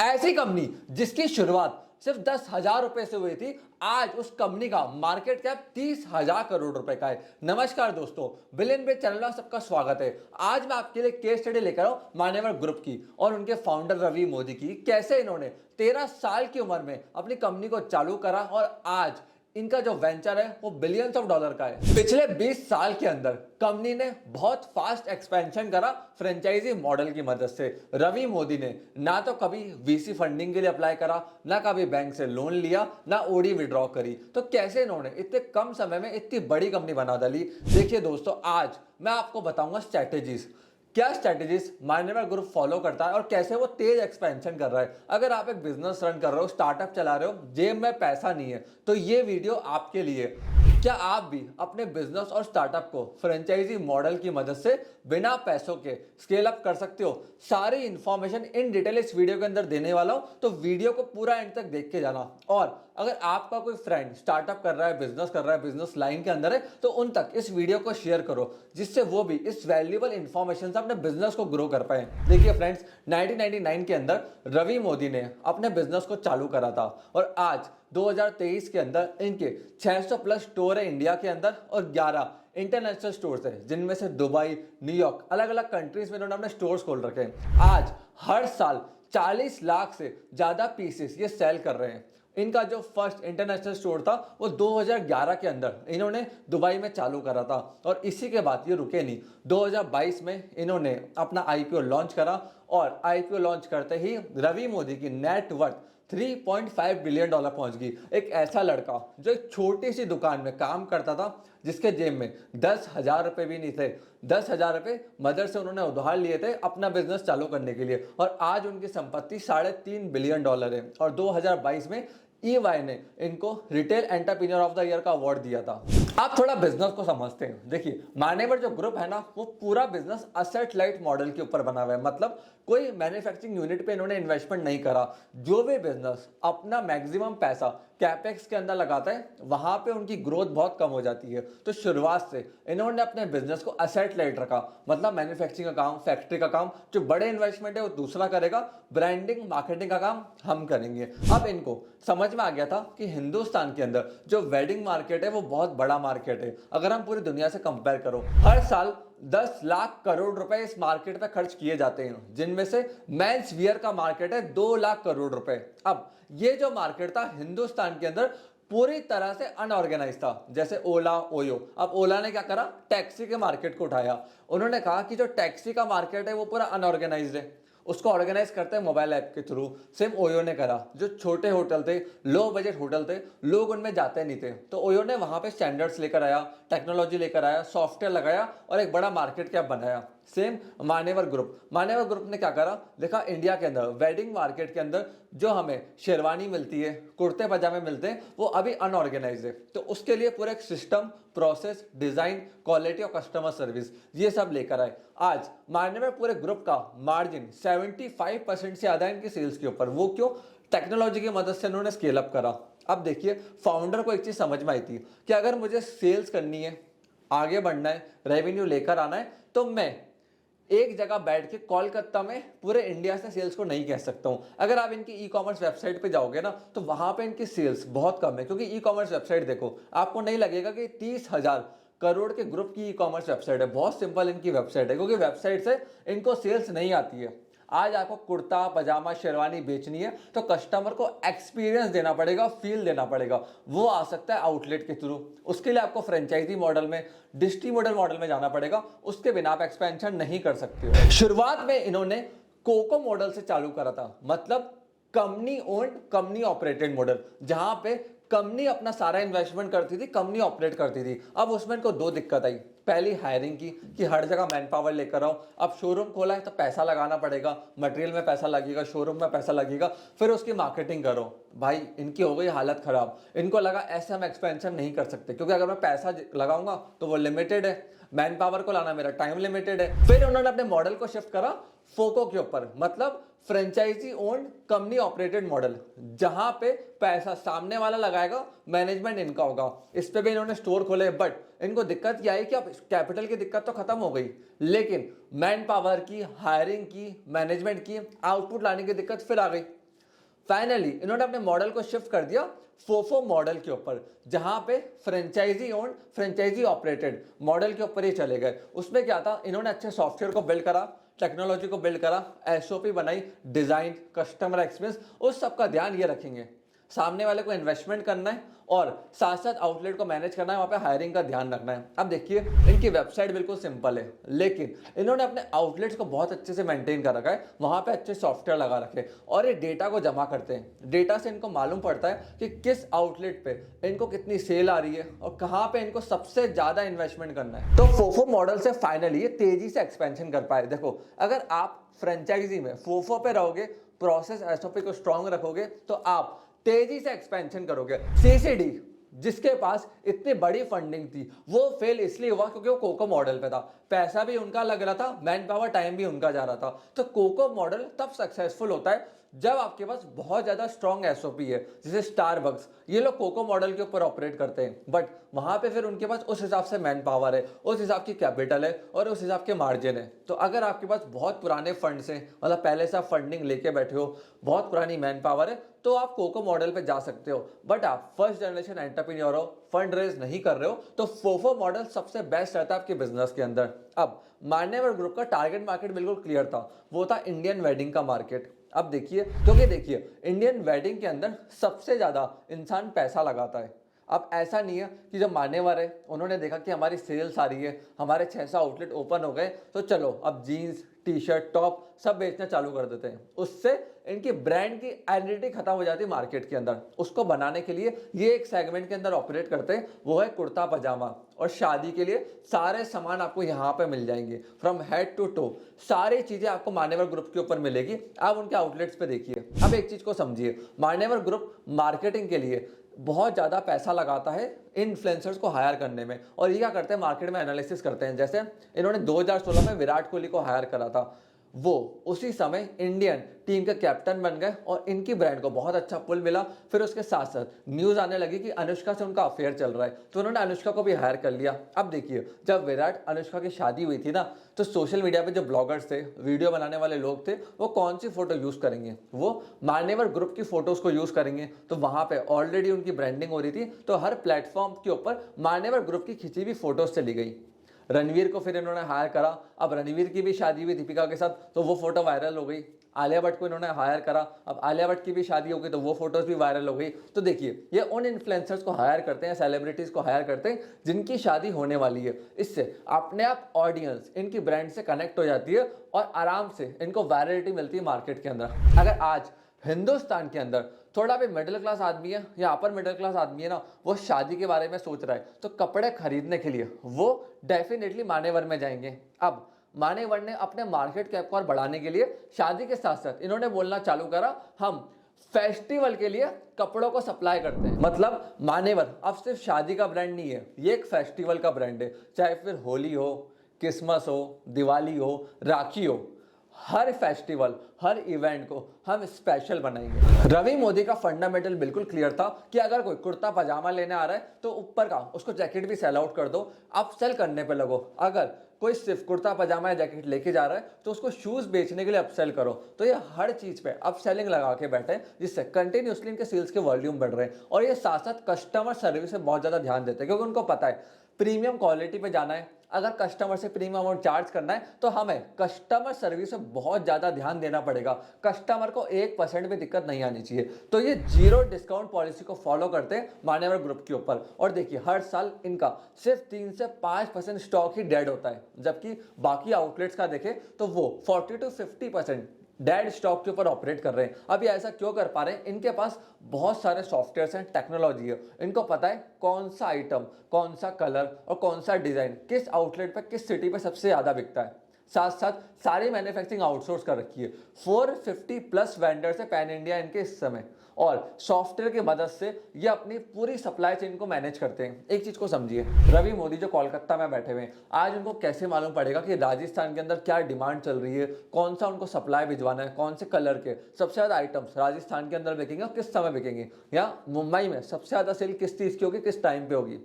ऐसी कंपनी जिसकी शुरुआत सिर्फ 10,000 रुपए से हुई थी, आज उस कंपनी का मार्केट कैप 30,000 करोड़ रुपए का है। नमस्कार दोस्तों, बिलियन बिट चैनल में सबका स्वागत है। आज मैं आपके लिए केस स्टडी लेकर आऊं मान्यवर ग्रुप की और उनके फाउंडर रवि मोदी की। कैसे इन्होंने 13 साल की उम्र में अपनी कंपनी को चालू करा और आज इनका जो वेंचर है वो बिलियंस ऑफ डॉलर का है। पिछले 20 साल के अंदर कंपनी ने बहुत फास्ट एक्सपेंशन करा फ्रेंचाइजी मॉडल की मदद से। रवि मोदी ने ना तो कभी वीसी फंडिंग के लिए अप्लाई करा, ना कभी बैंक से लोन लिया, ना ओडी विड्रॉ करी। तो कैसे इन्होंने इतने कम समय में इतनी बड़ी कंपनी बना डाली? देखिए दोस्तों, आज मैं आपको बताऊंगा स्ट्रैटेजीज, क्या स्ट्रैटेजीज मान्यवर ग्रुप फॉलो करता है और कैसे वो तेज एक्सपेंशन कर रहा है। अगर आप एक बिजनेस रन कर रहे हो, स्टार्टअप चला रहे हो, जेब में पैसा नहीं है, तो ये वीडियो आपके लिए। क्या आप भी अपने बिजनेस और स्टार्टअप को फ्रेंचाइजी मॉडल की मदद से बिना पैसों के स्केल अप कर सकते हो? सारी इंफॉर्मेशन इन डिटेल इस वीडियो के अंदर देने वाला हूं, तो वीडियो को पूरा एंड तक देख के जाना। और अगर आपका कोई फ्रेंड स्टार्टअप कर रहा है, बिजनेस कर रहा है, बिजनेस लाइन के अंदर है, तो उन तक इस वीडियो को शेयर करो, जिससे वो भी इस वैल्यूएबल इंफॉर्मेशन से अपने बिजनेस को ग्रो कर पाए। देखिए फ्रेंड्स, 1999 के अंदर रवि मोदी ने अपने बिजनेस को चालू करा था और आज 2023 के अंदर इनके 600 प्लस स्टोर है इंडिया के अंदर और 11 इंटरनेशनल स्टोर्स है, जिनमें से दुबई, न्यूयॉर्क, अलग अलग कंट्रीज में इन्होंने अपने स्टोर्स खोल रखे हैं। आज हर साल 40 लाख से ज्यादा पीसेस ये सेल कर रहे हैं। इनका जो फर्स्ट इंटरनेशनल स्टोर था वो 2011 के अंदर इन्होंने दुबई में चालू करा था और इसी के बाद ये रुके नहीं। 2022 में इन्होंने अपना आईपीओ लॉन्च करा और आईपीओ लॉन्च करते ही रवि मोदी की नेट वर्थ 3.5 बिलियन डॉलर पहुंच गई। एक ऐसा लड़का जो एक छोटी सी दुकान में काम करता था, जिसके जेब में 10,000 रुपए भी नहीं थे। 10,000 रुपए मदर से उन्होंने उधार लिए थे अपना बिजनेस चालू करने के लिए और आज उनकी संपत्ति 3.5 बिलियन डॉलर है। और 2022 में EY ने इनको retail entrepreneur of the year का अवार्ड दिया था। आप थोड़ा बिजनेस को समझते हैं। देखिए, मान्यवर जो ग्रुप है ना, वो पूरा बिजनेस असेट लाइट मॉडल के ऊपर बना हुआ है। मतलब कोई मैन्युफैक्चरिंग यूनिट पे इन्होंने इन्वेस्टमेंट नहीं करा। जो भी बिजनेस अपना मैक्सिमम पैसा कैपेक्स के अंदर लगाता है, वहां पे उनकी ग्रोथ बहुत कम हो जाती है। तो शुरुआत से इन्होंने अपने बिजनेस को असेट लाइट रखा। मतलब मैन्युफैक्चरिंग का काम, फैक्ट्री का काम, जो बड़े इन्वेस्टमेंट है वो दूसरा करेगा, ब्रांडिंग मार्केटिंग का काम हम करेंगे। अब इनको समझ में आ गया था कि हिंदुस्तान के अंदर जो वेडिंग मार्केट है वो बहुत बड़ा मार्केट है। अगर हम पूरी दुनिया से कंपेयर करो, हर साल 10 लाख करोड़ रुपए इस मार्केट पे खर्च किए जाते हैं, जिनमें से मेंस वियर का मार्केट है 2 लाख करोड़ रुपए। अब ये जो मार्केट था हिंदुस्तान के अंदर पूरी तरह से अनऑर्गेनाइज था। जैसे ओला, ओयो। अब ओला ने क्या करा, टैक्सी के मार्केट को उठाया। उन्होंने कहा कि जो टैक्सी का मार्केट है वो पूरा अनऑर्गेनाइज्ड है, उसको ऑर्गेनाइज करते हैं मोबाइल ऐप के थ्रू। सेम ओयो ने करा। जो छोटे होटल थे, लो बजट होटल थे, लोग उनमें जाते नहीं थे, तो ओयो ने वहां पे स्टैंडर्ड्स लेकर आया, टेक्नोलॉजी लेकर आया, सॉफ्टवेयर लगाया और एक बड़ा मार्केट कैप बनाया। सेम मान्यवर ग्रुप ने क्या करा, देखा इंडिया के अंदर वेडिंग मार्केट के अंदर जो हमें शेरवानी मिलती है, कुर्ते पजामे मिलते हैं, वो अभी अनऑर्गेनाइज है। तो उसके लिए पूरा एक सिस्टम, प्रोसेस, डिजाइन, क्वालिटी और कस्टमर सर्विस ये सब लेकर आए। आज मान्यवर पूरे ग्रुप का मार्जिन 75% से ज्यादा इनकी सेल्स के ऊपर। वो क्यों? टेक्नोलॉजी की मदद से उन्होंने स्केल अप करा। अब देखिए, फाउंडर को एक चीज समझ में आई थी कि अगर मुझे सेल्स करनी है, आगे बढ़ना है, रेवेन्यू लेकर आना है, तो मैं एक जगह बैठ के कोलकाता में पूरे इंडिया से सेल्स को नहीं कह सकता हूं। अगर आप इनकी ई कॉमर्स वेबसाइट पे जाओगे ना, तो वहां पे इनकी सेल्स बहुत कम है। क्योंकि ई कॉमर्स वेबसाइट देखो, आपको नहीं लगेगा कि 30,000 करोड़ के ग्रुप की ई कॉमर्स वेबसाइट है। बहुत सिंपल इनकी वेबसाइट है, क्योंकि वेबसाइट से इनको सेल्स नहीं आती है। आज आपको कुर्ता पजामा शेरवानी बेचनी है, तो कस्टमर को एक्सपीरियंस देना पड़ेगा, फील देना पड़ेगा। वो आ सकता है आउटलेट के थ्रू। उसके लिए आपको फ्रेंचाइजी मॉडल में, डिस्ट्रीब्यूटर मॉडल में जाना पड़ेगा। उसके बिना आप एक्सपेंशन नहीं कर सकते हो। शुरुआत में इन्होंने कोको मॉडल से चालू करा था, मतलब company owned company operated model, जहां पे कंपनी अपना सारा इन्वेस्टमेंट करती थी, कंपनी ऑपरेट करती थी। अब उसमें इनको 2 दिक्कत आई। पहली हायरिंग की कि हर जगह मैन पावर लेकर आओ। अब शोरूम खोला है तो पैसा लगाना पड़ेगा, मटेरियल में पैसा लगेगा, शोरूम में पैसा लगेगा, फिर उसकी मार्केटिंग करो। भाई इनकी हो गई हालत खराब। इनको लगा ऐसे हम एक्सपेंशन नहीं कर सकते, क्योंकि अगर मैं पैसा लगाऊंगा तो वो लिमिटेड है, मैन पावर को लाना मेरा टाइम लिमिटेड है। फिर उन्होंने अपने मॉडल को शिफ्ट करा फोको के ऊपर, मतलब franchise owned company operated model, जहां पे पैसा सामने वाला लगाएगा, मैनेजमेंट इनका होगा। इस पे भी इन्होंने स्टोर खोले, बट इनको दिक्कत क्या है कि अब कैपिटल की दिक्कत तो खत्म हो गई, लेकिन मैन पावर की, हायरिंग की, मैनेजमेंट की, आउटपुट लाने की दिक्कत फिर आ गई। फाइनली इन्होंने अपने मॉडल को शिफ्ट कर दिया फोफो मॉडल के ऊपर, जहां पे franchise owned franchise operated model के ऊपर ही चले गए। उसमें क्या था, इन्होंने अच्छे सॉफ्टवेयर को बिल्ड करा, टेक्नोलॉजी को बिल्ड करा, एसओपी बनाई, डिजाइन, कस्टमर एक्सपीरियंस, उस सब का ध्यान ये रखेंगे। सामने वाले को इन्वेस्टमेंट करना है और साथ साथ आउटलेट को मैनेज करना है, वहाँ पे हायरिंग का ध्यान रखना है। अब देखिए इनकी वेबसाइट बिल्कुल सिंपल है, लेकिन इन्होंने अपने आउटलेट्स को बहुत अच्छे से मेंटेन कर रखा है, वहाँ पे अच्छे सॉफ्टवेयर लगा रखे और ये डेटा को जमा करते हैं। डेटा से इनको मालूम पड़ता है कि किस आउटलेट पे इनको कितनी सेल आ रही है और कहाँ पे इनको सबसे ज़्यादा इन्वेस्टमेंट करना है। तो फोफो मॉडल से फाइनली ये तेजी से एक्सपेंशन कर पाए। देखो, अगर आप फ्रेंचाइजी में फोफो पे रहोगे, प्रोसेस एसओपी को स्ट्रांग रखोगे, तो आप तेजी से एक्सपेंशन करोगे। सीसीडी जिसके पास इतनी बड़ी फंडिंग थी, वो फेल इसलिए हुआ क्योंकि वो कोको मॉडल पे था। पैसा भी उनका लग रहा था, मैन पावर टाइम भी उनका जा रहा था। तो कोको मॉडल तब सक्सेसफुल होता है जब आपके पास बहुत ज्यादा स्ट्रॉन्ग एसओपी है। जैसे स्टारबक्स, ये लोग कोको मॉडल के ऊपर ऑपरेट करते हैं, बट वहां पे फिर उनके पास उस हिसाब से मैन पावर है, उस हिसाब की कैपिटल है और उस हिसाब के मार्जिन है। तो अगर आपके पास बहुत पुराने फंड्स हैं, मतलब पहले से आप फंडिंग लेके बैठे हो, बहुत पुरानी मैन पावर है, तो आप कोको मॉडल पे जा सकते हो। बट आप फर्स्ट जनरेशन एंटरप्रेन्योर हो, फंड रेज नहीं कर रहे हो, तो फोफो मॉडल सबसे बेस्ट रहता है आपके बिजनेस के अंदर। अब मान्यवर ग्रुप का टारगेट मार्केट बिल्कुल क्लियर था, वो था इंडियन वेडिंग का मार्केट। अब देखिए, क्योंकि देखिए इंडियन वेडिंग के अंदर सबसे ज्यादा इंसान पैसा लगाता है। अब ऐसा नहीं है कि जो मान्यवर है उन्होंने देखा कि हमारी सेल्स आ रही है, हमारे 600 आउटलेट ओपन हो गए, तो चलो अब जीन्स, टी शर्ट, टॉप सब बेचना चालू कर देते हैं। उससे इनकी ब्रांड की आइडेंटिटी खत्म हो जाती है मार्केट के अंदर। उसको बनाने के लिए ये एक सेगमेंट के अंदर ऑपरेट करते हैं, वो है कुर्ता पजामा। और शादी के लिए सारे सामान आपको यहाँ पे मिल जाएंगे, फ्रॉम हेड टू टो सारी चीजें आपको मान्यवर ग्रुप के ऊपर मिलेगी। आप उनके आउटलेट्स पे देखिए। अब एक चीज को समझिए, मान्यवर ग्रुप मार्केटिंग के लिए बहुत ज़्यादा पैसा लगाता है इन्फ्लुएंसर्स को हायर करने में। और ये क्या करते हैं, मार्केट में एनालिसिस करते हैं। जैसे इन्होंने 2016 में विराट कोहली को हायर करा था, वो उसी समय इंडियन टीम के कैप्टन बन गए और इनकी ब्रांड को बहुत अच्छा पुल मिला। फिर उसके साथ साथ न्यूज आने लगी कि अनुष्का से उनका अफेयर चल रहा है, तो उन्होंने अनुष्का को भी हायर कर लिया। अब देखिए, जब विराट अनुष्का की शादी हुई थी ना, तो सोशल मीडिया पे जो ब्लॉगर्स थे, वीडियो बनाने वाले लोग थे, वो कौन सी फोटो यूज करेंगे, वो मान्यवर ग्रुप की फोटोज को यूज करेंगे। तो वहां पे ऑलरेडी उनकी ब्रांडिंग हो रही थी, तो हर प्लेटफॉर्म के ऊपर मान्यवर ग्रुप की खिंची हुई फोटोज चली गई। रणवीर को फिर इन्होंने हायर करा। अब रणवीर की भी शादी हुई दीपिका के साथ, तो वो फोटो वायरल हो गई। आलिया भट्ट को इन्होंने हायर करा, अब आलिया भट्ट की भी शादी हो गई, तो वो फोटोज भी वायरल हो गई। तो देखिए, ये उन इन्फ्लुएंसर्स को हायर करते हैं, सेलिब्रिटीज को हायर करते हैं जिनकी शादी होने वाली है। इससे अपने आप ऑडियंस इनकी ब्रांड से कनेक्ट हो जाती है और आराम से इनको वायरलिटी मिलती है मार्केट के अंदर। अगर आज हिंदुस्तान के अंदर थोड़ा भी मिडिल क्लास आदमी है या अपर मिडिल क्लास आदमी है ना, वो शादी के बारे में सोच रहा है, तो कपड़े खरीदने के लिए वो डेफिनेटली मान्यवर में जाएंगे। अब मान्यवर ने अपने मार्केट कैप को और बढ़ाने के लिए शादी के साथ साथ इन्होंने बोलना चालू करा, हम फेस्टिवल के लिए कपड़ों को सप्लाई करते हैं। मतलब मान्यवर अब सिर्फ शादी का ब्रांड नहीं है, ये एक फेस्टिवल का ब्रांड है। चाहे फिर होली हो, क्रिसमस हो, दिवाली हो, राखी हो, हर फेस्टिवल, हर इवेंट को हम स्पेशल बनाएंगे। रवि मोदी का फंडामेंटल बिल्कुल क्लियर था कि अगर कोई कुर्ता पजामा लेने आ रहा है तो ऊपर का उसको जैकेट भी सेल आउट कर दो, आप सेल करने पे लगो। अगर कोई सिर्फ कुर्ता पजामा या जैकेट लेके जा रहा है तो उसको शूज बेचने के लिए अपसेल करो। तो ये हर चीज पे अपसेलिंग लगा के बैठे, जिससे कंटिन्यूसली इनके सेल्स के वॉल्यूम बढ़ रहे हैं। और ये साथ साथ कस्टमर सर्विस पे बहुत ज्यादा ध्यान देते हैं, क्योंकि उनको पता है प्रीमियम क्वालिटी पे जाना है। अगर कस्टमर से प्रीमियम अमाउंट चार्ज करना है तो हमें कस्टमर सर्विस पे बहुत ज्यादा ध्यान देना पड़ेगा। कस्टमर को 1% भी दिक्कत नहीं आनी चाहिए। तो ये जीरो डिस्काउंट पॉलिसी को फॉलो करते हैं मान्यवर ग्रुप के ऊपर। और देखिए, हर साल इनका सिर्फ 3 से 5% स्टॉक ही डेड होता है, जबकि बाकी आउटलेट्स का देखें तो वो 40 to 50% डेड स्टॉक के ऊपर ऑपरेट कर रहे हैं। अब ये ऐसा क्यों कर पा रहे हैं, इनके पास बहुत सारे सॉफ्टवेयर हैं, टेक्नोलॉजी है, इनको पता है कौन सा आइटम, कौन सा कलर और कौन सा डिजाइन किस आउटलेट पे, किस सिटी पे सबसे ज्यादा बिकता है। साथ साथ सारी मैन्युफैक्चरिंग आउटसोर्स कर रखी है। 450+ वेंडर्स है पैन इंडिया इनके इस समय, और सॉफ्टवेयर की मदद से ये अपनी पूरी सप्लाई चेन को मैनेज करते हैं। एक चीज को समझिए, रवि मोदी जो कोलकाता में बैठे हुए हैं, आज उनको कैसे मालूम पड़ेगा कि राजस्थान के अंदर क्या डिमांड चल रही है, कौन सा उनको सप्लाई भिजवाना है, कौन से कलर के सबसे ज्यादा आइटम्स राजस्थान के अंदर बिकेंगे और किस समय बिकेंगे, या मुंबई में सबसे ज्यादा सेल किस चीज की होगी, किस टाइम पे होगी।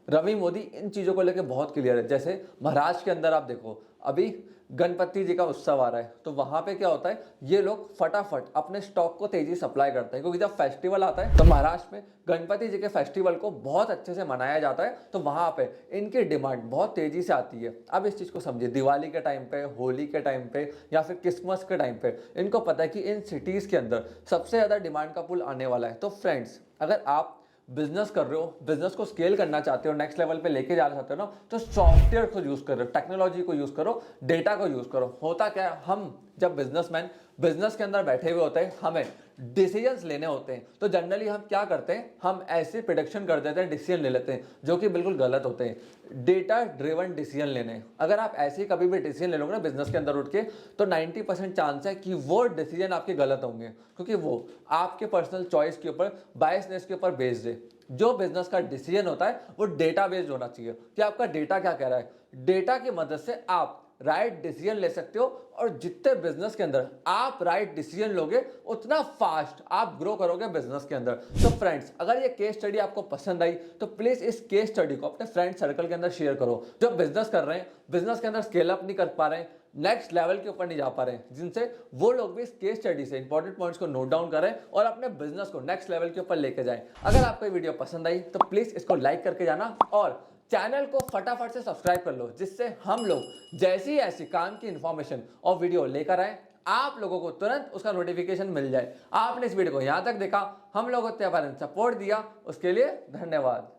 रवि मोदी इन चीज़ों को लेकर बहुत क्लियर है। जैसे महाराष्ट्र के अंदर आप देखो, अभी गणपति जी का उत्सव आ रहा है, तो वहां पे क्या होता है, ये लोग फटाफट अपने स्टॉक को तेजी सप्लाई करते हैं, क्योंकि जब फेस्टिवल आता है तो महाराष्ट्र में गणपति जी के फेस्टिवल को बहुत अच्छे से मनाया जाता है, तो वहां पे इनकी डिमांड बहुत तेजी से आती है। अब इस चीज को समझिए, दिवाली के टाइम पे, होली के टाइम पे या फिर क्रिसमस के टाइम पे इनको पता है कि इन सिटीज के अंदर सबसे ज्यादा डिमांड का पुल आने वाला है। तो फ्रेंड्स, अगर आप बिजनेस कर रहे हो, बिजनेस को स्केल करना चाहते हो, नेक्स्ट लेवल पे लेके जाना चाहते हो ना, तो सॉफ्टवेयर को यूज करो, टेक्नोलॉजी को यूज करो, डेटा को यूज करो। होता क्या है, हम जब बिजनेसमैन बिजनेस के अंदर बैठे हुए होते हैं, हमें डिसीजंस लेने होते हैं, तो जनरली हम क्या करते हैं, हम ऐसे प्रिडिक्शन कर देते हैं, डिसीजन ले लेते हैं जो कि बिल्कुल गलत होते हैं। डेटा ड्रिवन डिसीजन लेने, अगर आप ऐसे ही कभी भी डिसीजन ले लोगे ना बिजनेस के अंदर उठ के, तो 90% चांस है कि वो डिसीजन आपके गलत होंगे, क्योंकि वो आपके पर्सनल चॉइस के ऊपर, बायसनेस के ऊपर बेस्ड है। जो बिजनेस का डिसीजन होता है वो डेटा बेस्ड होना चाहिए कि आपका डेटा क्या कह रहा है। डेटा की मदद से आप राइट डिसीजन ले सकते हो, और जितने बिजनेस के अंदर आप राइट डिसीजन लोगे उतना फास्ट आप ग्रो करोगे बिजनेस के अंदर। तो फ्रेंड्स, अगर ये केस स्टडी आपको पसंद आई तो प्लीज इस केस स्टडी को अपने फ्रेंड सर्कल के अंदर शेयर करो, जो बिजनेस कर रहे हैं, बिजनेस के अंदर स्केल अप नहीं कर पा रहे हैं, नेक्स्ट लेवल के ऊपर नहीं जा पा रहे हैं, जिनसे वो लोग भी इस केस स्टडी से इंपॉर्टेंट पॉइंट्स को नोट डाउन करें और अपने बिजनेस को नेक्स्ट लेवल के ऊपर लेके जाएं। अगर आपको ये वीडियो पसंद आई तो प्लीज इसको लाइक करके जाना, और चैनल को फटाफट से सब्सक्राइब कर लो, जिससे हम लोग जैसी ऐसी काम की इंफॉर्मेशन और वीडियो लेकर आए, आप लोगों को तुरंत उसका नोटिफिकेशन मिल जाए। आपने इस वीडियो को यहां तक देखा, हम लोगों को सपोर्ट दिया, उसके लिए धन्यवाद।